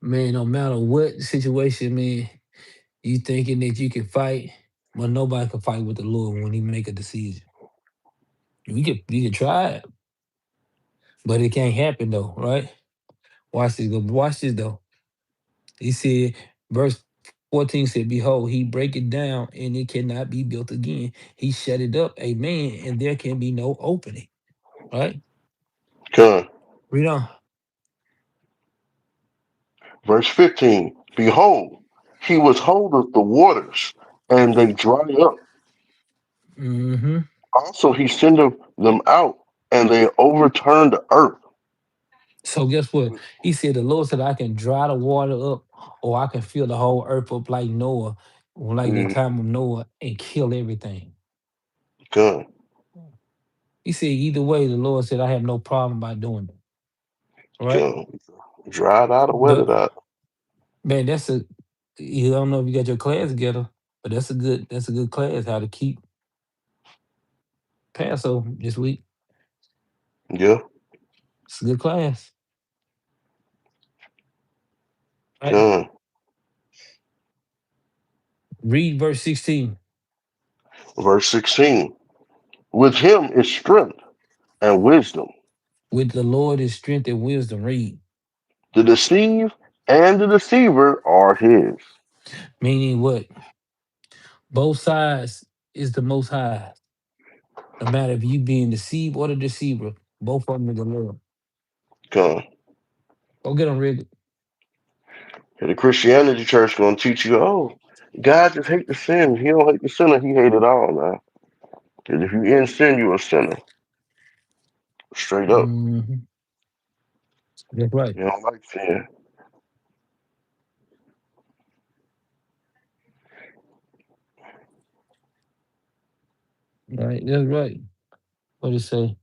Man, no matter what situation, man, you thinking that you can fight, but nobody can fight with the Lord when He make a decision. We could try it, but it can't happen though, right? Watch this. Watch this though. He said, verse 14 said, "Behold, He break it down, and it cannot be built again. He shut it up, amen, and there can be no opening." Right? Come. Read on. Verse 15. Behold, he withholdeth the waters, and they dry up. Hmm. Also, he sendeth them out, and they overturn the earth. So guess what? He said, "The Lord said I can dry the water up, or I can fill the whole earth up like Noah, or like the Mm, time of Noah, and kill everything." come. He said, either way, the Lord said, I have no problem by doing it. Right? Come. Dried out or But wetted out. man, that's a you don't know if you got your class together. But that's a good class how to keep Passover this week. Yeah. It's a good class. Right. Con. Read verse 16. Verse 16. With him is strength and wisdom. With the Lord is strength and wisdom. Read. The deceive and the deceiver are his. Meaning what? Both sides is the most high. No matter if you being deceived or the deceiver, both of them is the Lord. Con. Go get them, Rick. And the Christianity church gonna teach you, oh, God just hate the sin. He don't hate the sinner. He hate it all, man. Because if you in sin, you a sinner. Straight up. Mm-hmm. That's right. You don't like sin. Right. That's right. What it say?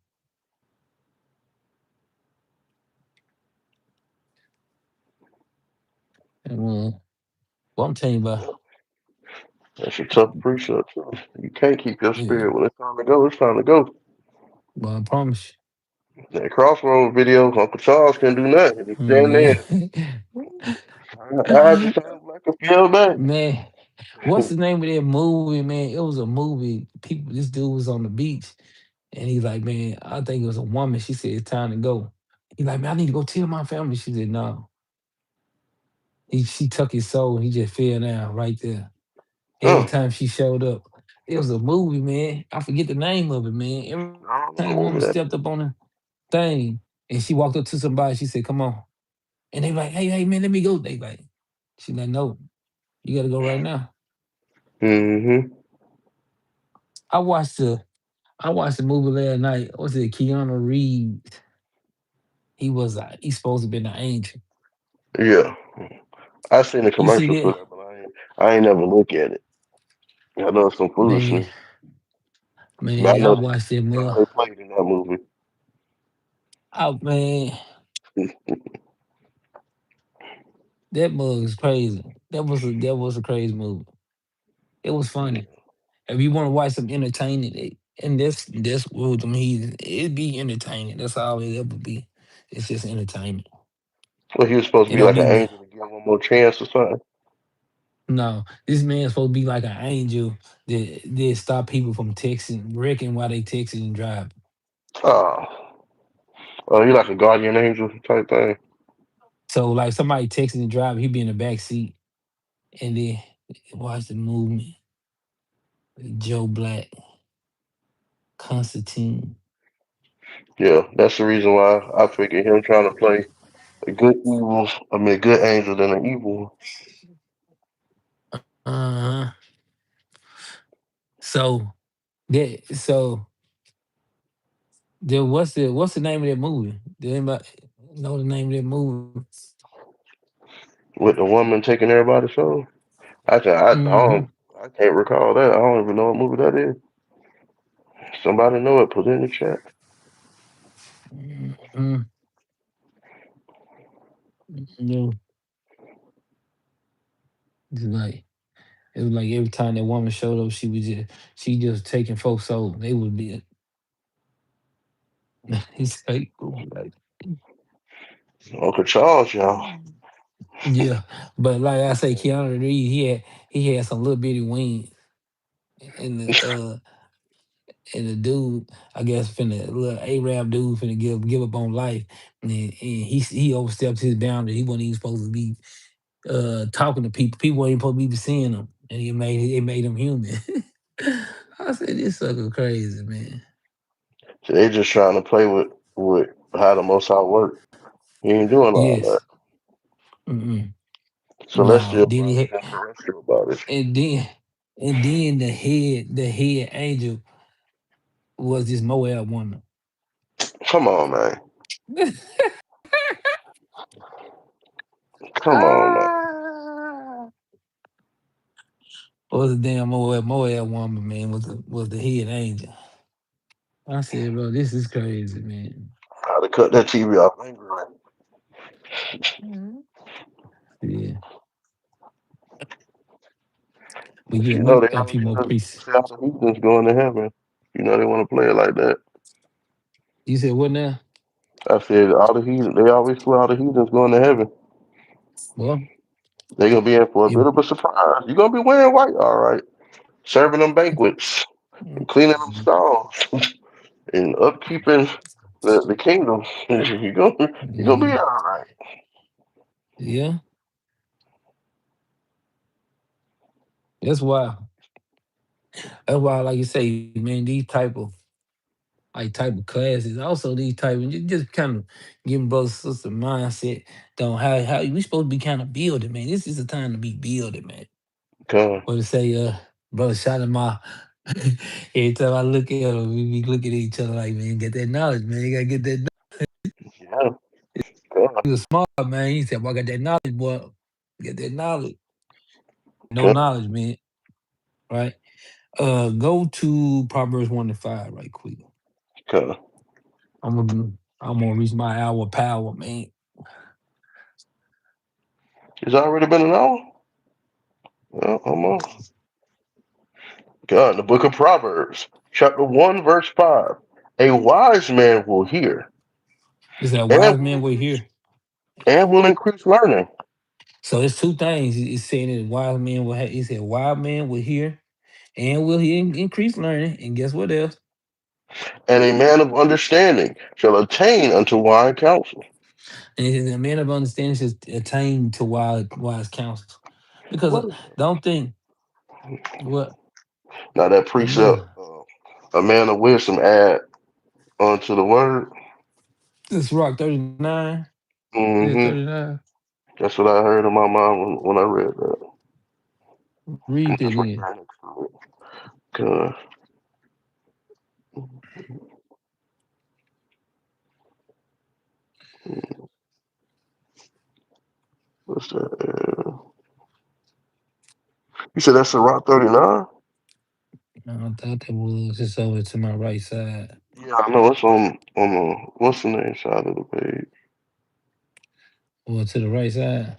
And, what I'm telling you about, That's a tough precept. So you can't keep your yeah. spirit when it's time to go. It's time to go. Well, I promise That crossroad video, Uncle Charles can do nothing. He's you. standing there. I just Yeah. sound like a field day. Man, what's the name of that movie, man? It was a movie. People, this dude was on the beach, and he's like, man, I think it was a woman. She said it's time to go. He's like, man, I need to go tell my family. She said, no. She took his soul. He just fell down right there. Every Huh. time she showed up, it was a movie, man. I forget the name of it, man. Every time the I woman don't know stepped what up movie on that the thing, and she walked up to somebody, she said, come on. And they like, hey, man, let me go. They like, she like, no, you got to go right now. is. Mm-hmm. I watched the I watched the movie last night. Was it Keanu Reeves? He's supposed to be an angel. Yeah. I seen the You see commercials for that? that, but I ain't never look at it. I know it's some Man, foolishness, but man, I know y'all the watch that how mug. they played in that movie. Oh man, that mug is crazy. That was a crazy movie. It was funny. If you want to watch some entertaining, and that's what them he's it be entertaining. That's all it ever be. It's just entertainment. Well, he was supposed to It be don't like an be no. angel to give one more chance or something. No, this man's supposed to be like an angel that stop people from texting, wrecking while they texting and driving. Oh, oh, he like a guardian angel type thing. So like somebody texting and driving, he be in the back seat and then watch the movement. Joe Black, Constantine. Yeah, that's the reason why I figured him trying to play a good evil, I mean, a good angel than an evil one. Uh-huh. So so what's the name of that movie? Do anybody know the name of that movie? With the woman taking everybody's soul. I Mm-hmm. don't, I can't recall that. I don't even know what movie that is. Somebody know it? Put it in the chat. Mm-hmm. No, it's like it was like every time that woman showed up, she just taking folks soul. They would be he's like Uncle Charles, y'all. yeah, but like I say, Keanu Reeves, he had some little bitty wings, and the dude, I guess, finna little Arab dude finna give up on life, and he overstepped his boundary. He wasn't even supposed to be talking to people. People weren't even supposed to be seeing him, and it made him human. I said, this sucker crazy, man. So they just trying to play with how the Most High work. He ain't doing all that. Yes. Mm-mm. No. Celestial Then he bodies had, and terrestrial bodies. and then and then the head angel was this Moab woman. Come on, man. Come on, man. Ah. Was a damn Moab woman, man, was the head angel. I said, bro, this is crazy, man. How to cut that TV off angrily. Mhm. Yeah. We But get you know they a few already more priests. see how the heathens going to heaven. You know they want to play it like that. You said what now? I said all the heathens. They always play all the heathens going to heaven. Well, They're gonna be in for a if bit of a surprise. You're gonna be wearing white, all right, serving them banquets and cleaning them stalls and upkeeping the kingdom. You're gonna be yeah, all right. yeah, that's why. That's why, like you say, man, these type of classes, also these type of just kind of giving brothers sister mindset on how we supposed to be kind of building, man. This is the time to be building, man. Come, What to say, brother shot him my every time I look at him, we be looking at each other like, man, get that knowledge, man. You gotta get that yeah, come, he was smart, man. He said, well, I got that knowledge, boy. Get that knowledge. No come, knowledge, man. Right? Go to Proverbs 1 to 5 right quick. come. I'm gonna reach my hour power, man. It's already been an hour. Well, almost. God, the book of Proverbs, chapter 1, verse 5. A wise man will hear Is that and wise will men were increase here? learning. So it's two things. It's saying that wise men will have. He said wise men will hear and will he increase learning. And guess what else? And a man of understanding shall attain unto wise counsel. And he says a man of understanding should attain to wise counsel. Because What is don't think what now that a man. precept? A man of wisdom add unto the word. This rock 39. Is it Hmm 39? That's what I heard in my mind when I read that. Read that That's right in. there next to it. God, what's that? You said that's a Rock 39? I thought that was just over to my right side. Yeah, I know it's on the what's the name side of the page. Or to the right side.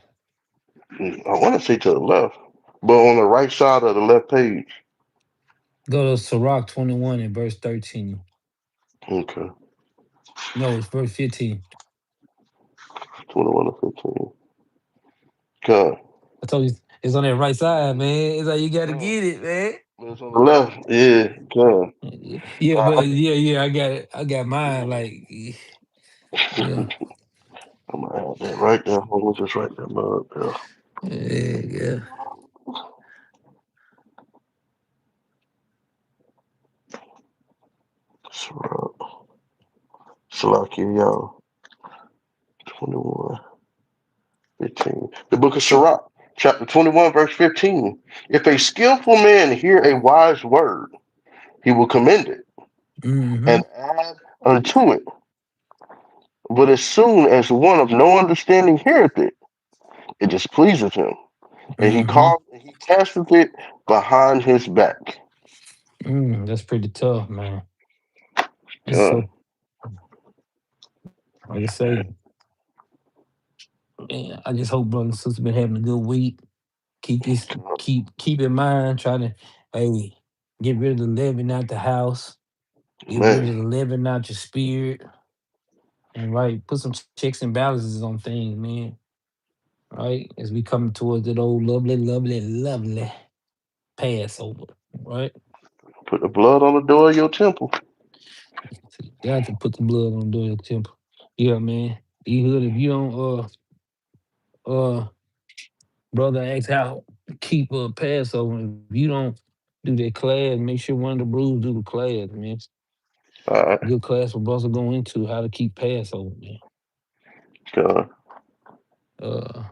I want to say to the left, but on the right side of the left page. Go to Sirach 21 and verse 13. Okay, No, it's verse 15. 21 to 15. God, I told you it's on that right side, man. It's like you gotta God. get it, man. It's on the left. Yeah, God. Yeah, I but just, yeah, I got it. I got mine. yeah. Like, yeah, I'm gonna add that right there. I'm gonna just write that up there. yeah. Salakia, y'all. 21, 15. The book of Sirach, chapter 21, verse 15. If a skillful man hear a wise word, he will commend it Mm-hmm. and add unto it. But as soon as one of no understanding heareth it, it displeaseth him, and Mm-hmm. he casteth it behind his back. That's pretty tough, man. It's God, so like I say, man, I just hope brothers and sisters been having a good week. Keep this God, keep in mind, try to hey, get rid of the living out the house, get rid man, of the living out your spirit, and right, put some checks and balances on things, man. Right? As we come towards that old lovely Passover. Right? put the blood on the door of your temple. So you got to put the blood on the door of the temple. Yeah, man. Ehud, if you don't brother ask how keep Passover, if you don't do that class, make sure one of the brews do the class, man. All right, Good class for brothers to go into how to keep Passover, man. God. Uh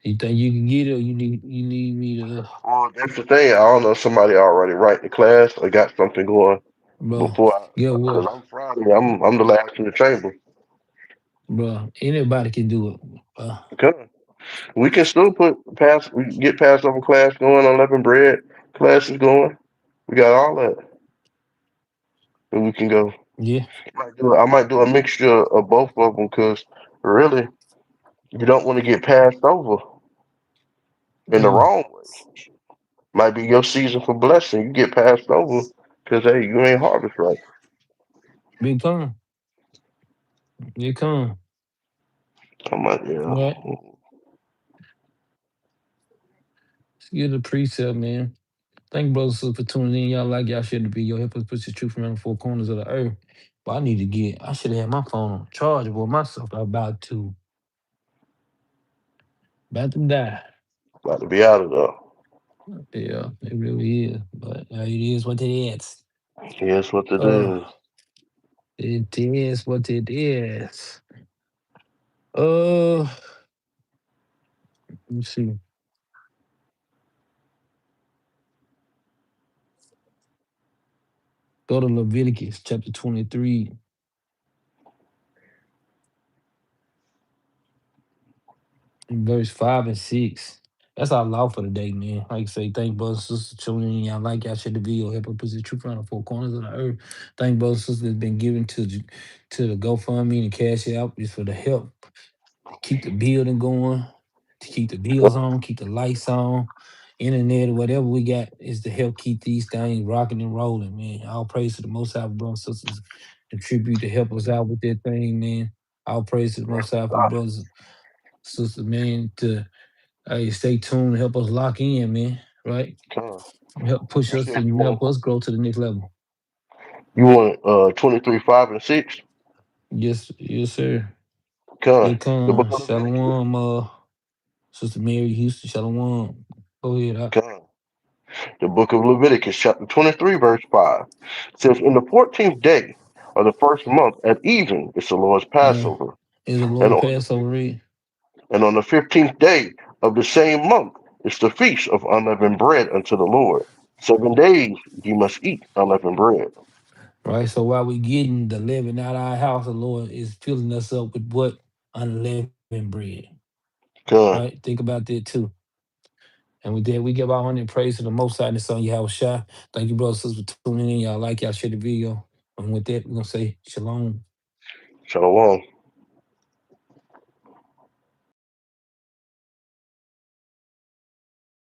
you think you can get it or you need me to Well, that's the thing. I don't know if somebody already write the class or got something going bro, before yeah, because well, I'm Friday. I'm the last in the chamber. bro, anybody can do it. Okay. We can still we get Passover class going, unleavened bread classes going. We got all that. And we can go. Yeah. I might do a mixture of both of them because really, you don't want to get passed over in the Mm, wrong way. Might be your season for blessing. You get passed over because hey, you ain't harvest right. Big time. Big time. I'm like, yeah. Right. Let's get the precept, man. Thank you, brothers and sisters, for tuning in. Y'all like y'all share the video. Help us push the truth around the four corners of the earth. But I need to get, I should have had my phone on charge with myself. I'm about to die. About to be out of there. Yeah, it really is. But it is what it is. Here's what it Uh, is. it is what it is. Let me see. Go to Leviticus chapter 23, and verse 5 and 6. That's our law for the day, man. Like I say, thank brothers and sisters tuning in. Y'all like y'all share the video. Help us put the truth around the four corners of the earth. Thank brothers and sisters that's been given to the GoFundMe and Cash App just for the help. Keep the building going, to keep the bills on, keep the lights on, internet, whatever we got is to help keep these things rocking and rolling, man. All praise to the Most High for brothers and sisters contribute to help us out with that thing, man. All praise to the Most High for brothers and sisters, man, to stay tuned and help us lock in, man, right? Come. Help push You us said you and want help us grow to the next level. 23, 5, and 6. Yes, yes, sir. Come. Here The book comes of Leviticus. Shalom, Sister Mary Houston, Shalom. Go ahead. Come. The book of Leviticus, chapter 23, verse 5. Says, in the 14th day of the first month at even is the Lord's Uh, Passover. is the And Lord on Passover read? and on the 15th day of the same month is the feast of unleavened bread unto the Lord. 7 days ye must eat unleavened bread. Right. So while we getting the leaven out of our house, the Lord is filling us up with what? Unleavened bread. Right? Come. Think about that too. And with that, we give our honor and praise to the Most High and the Son, Yahweh Shai. Thank you, brothers and sisters, for tuning in. Y'all like, y'all share the video. And with that, we're going to say shalom. Shalom.